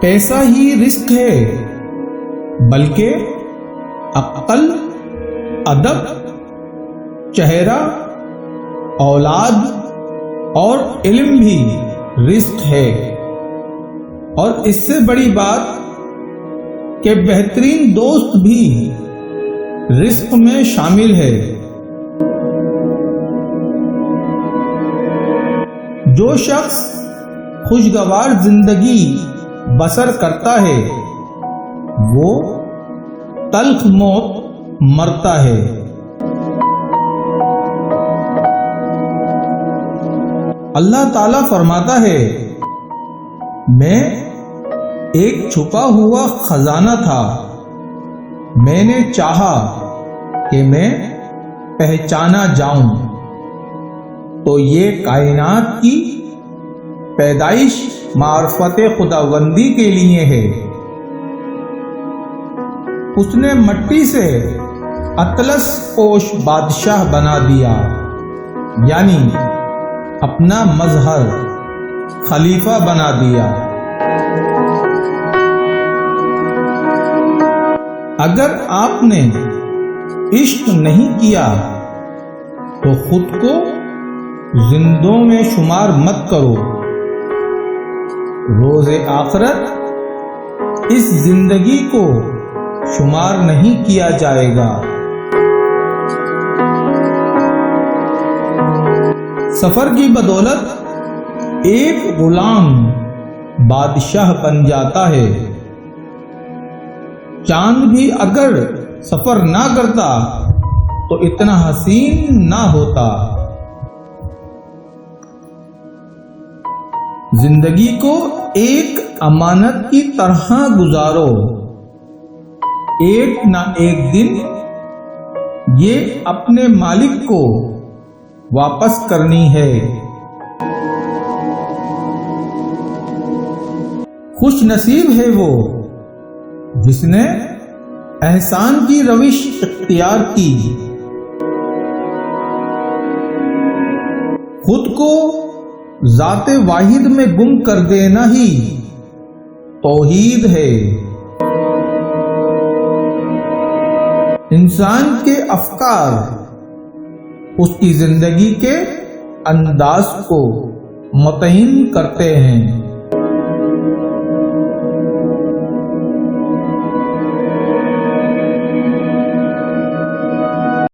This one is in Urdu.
پیسہ ہی رزق ہے، بلکہ عقل، ادب، چہرہ، اولاد اور علم بھی رزق ہے، اور اس سے بڑی بات کہ بہترین دوست بھی رزق میں شامل ہے۔ جو شخص خوشگوار زندگی بسر کرتا ہے وہ تلخ موت مرتا ہے۔ اللہ تعالیٰ فرماتا ہے، میں ایک چھپا ہوا خزانہ تھا، میں نے چاہا کہ میں پہچانا جاؤں تو یہ کائنات کی پیدائش معرفت خداوندی کے لیے ہے۔ اس نے مٹی سے اطلس پوش بادشاہ بنا دیا، یعنی اپنا مظہر خلیفہ بنا دیا۔ اگر آپ نے عشق نہیں کیا تو خود کو زندوں میں شمار مت کرو، روز آخرت اس زندگی کو شمار نہیں کیا جائے گا۔ سفر کی بدولت ایک غلام بادشاہ بن جاتا ہے۔ چاند بھی اگر سفر نہ کرتا تو اتنا حسین نہ ہوتا۔ زندگی کو ایک امانت کی طرح گزارو، ایک نہ ایک دن یہ اپنے مالک کو واپس کرنی ہے۔ خوش نصیب ہے وہ جس نے احسان کی روش اختیار کی، خود کو ذات واحد میں گم کر دینا ہی توحید ہے۔ انسان کے افکار اس کی زندگی کے انداز کو متعین کرتے ہیں۔